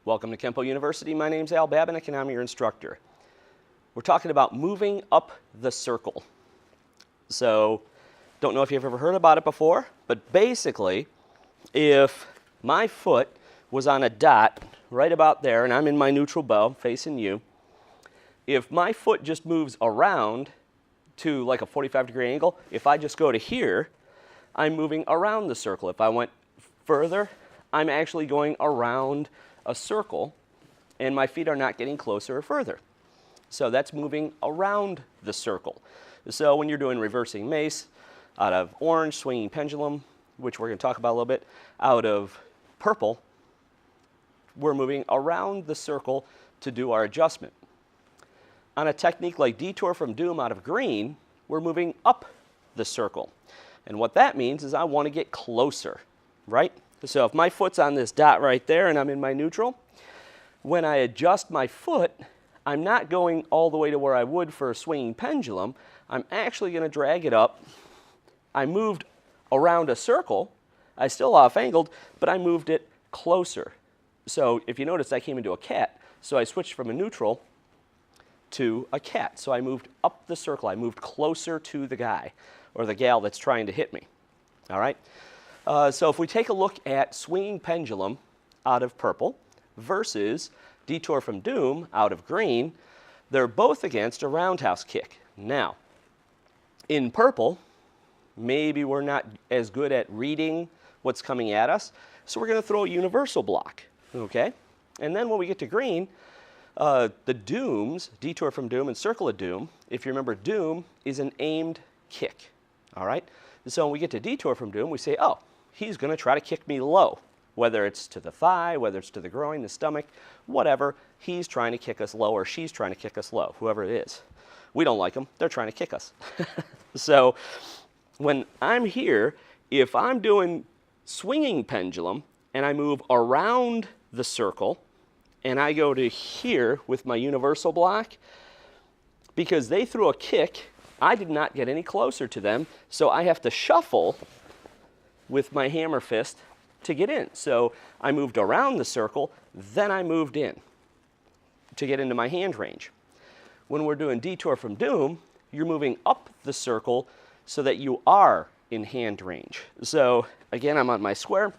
Welcome to Kenpo University. My name's Al Babinick and I'm your instructor. We're talking about moving up the circle. So, don't know if you've ever heard about it before, but basically, if my foot was on a dot right about there and I'm in my neutral bow facing you, if my foot just moves around to like a 45-degree angle, if I just go to here, I'm moving around the circle. If I went further, I'm actually going around a circle, and my feet are not getting closer or further. So that's moving around the circle. So when you're doing reversing mace, out of orange, swinging pendulum, which we're going to talk about a little bit, out of purple, we're moving around the circle to do our adjustment. On a technique like Detour from Doom out of green, we're moving up the circle. And what that means is I want to get closer, right? So if my foot's on this dot right there and I'm in my neutral, when I adjust my foot, I'm not going all the way to where I would for a swinging pendulum. I'm actually going to drag it up. I moved around a circle. I still off-angled, but I moved it closer. So if you notice, I came into a cat. So I switched from a neutral to a cat. So I moved up the circle. I moved closer to the guy or the gal that's trying to hit me. All right? So if we take a look at swinging pendulum out of purple versus Detour from Doom out of green, they're both against a roundhouse kick. Now, in purple, maybe we're not as good at reading what's coming at us, so we're going to throw a universal block, okay? And then when we get to green, the Dooms, Detour from Doom and Circle of Doom, if you remember, Doom is an aimed kick, all right? So when we get to Detour from Doom, we say, oh, he's going to try to kick me low, whether it's to the thigh, whether it's to the groin, the stomach, whatever. He's trying to kick us low or she's trying to kick us low, whoever it is. We don't like them. They're trying to kick us. So when I'm here, if I'm doing swinging pendulum and I move around the circle and I go to here with my universal block, because they threw a kick, I did not get any closer to them, so I have to shuffle with my hammer fist to get in. So I moved around the circle, then I moved in to get into my hand range. When we're doing Detour from Doom, you're moving up the circle so that you are in hand range. So again, I'm on my square.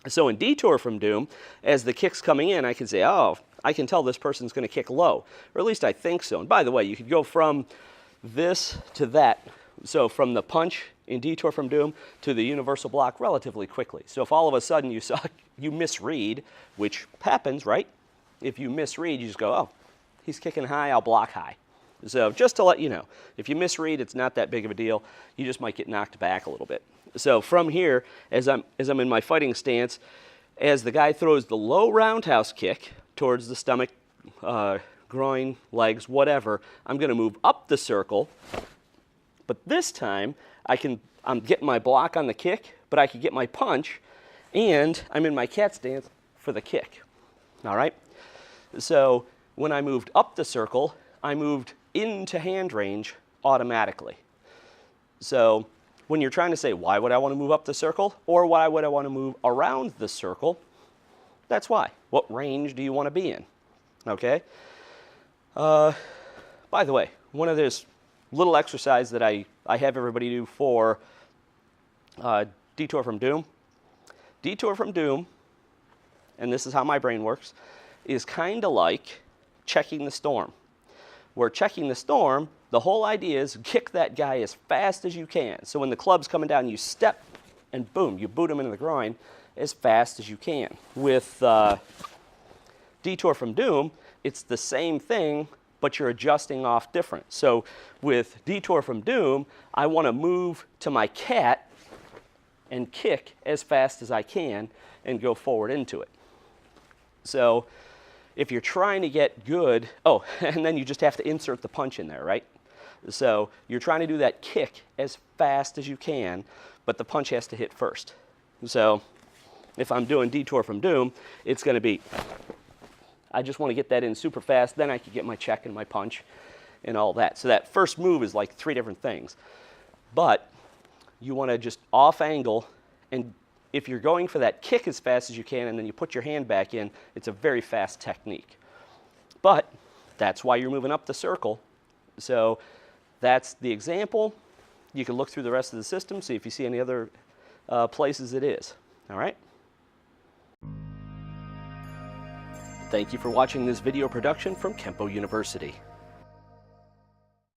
So in Detour from Doom, as the kick's coming in, I can say, oh, I can tell this person's going to kick low, or at least I think so. And by the way, you could go from this to that. So from the punch in Detour from Doom to the universal block relatively quickly. So if all of a sudden you misread, which happens, right? If you misread, you just go, oh, he's kicking high, I'll block high. So just to let you know, if you misread, it's not that big of a deal. You just might get knocked back a little bit. So from here, as I'm in my fighting stance, as the guy throws the low roundhouse kick towards the stomach, groin, legs, whatever, I'm going to move up the circle. But this time, I'm getting my block on the kick, but I can get my punch, and I'm in my cat stance for the kick. All right? So when I moved up the circle, I moved into hand range automatically. So when you're trying to say, why would I want to move up the circle, or why would I want to move around the circle, that's why. What range do you want to be in? Okay? By the way, one of those little exercise that I have everybody do for Detour from Doom. Detour from Doom, and this is how my brain works, is kind of like checking the storm. Where checking the storm, the whole idea is kick that guy as fast as you can. So when the club's coming down, you step and boom, you boot him into the groin as fast as you can. With Detour from Doom, it's the same thing, but you're adjusting off different. So with Detour from Doom, I want to move to my cat and kick as fast as I can and go forward into it. So if you're trying to get good, oh, and then you just have to insert the punch in there, right? So you're trying to do that kick as fast as you can, but the punch has to hit first. So if I'm doing Detour from Doom, it's going to be, I just want to get that in super fast, then I can get my check and my punch and all that. So that first move is like 3 different things. But you want to just off angle and if you're going for that kick as fast as you can and then you put your hand back in, it's a very fast technique. But that's why you're moving up the circle. So that's the example. You can look through the rest of the system, see if you see any other places it is. All right? Thank you for watching this video production from Kenpo University.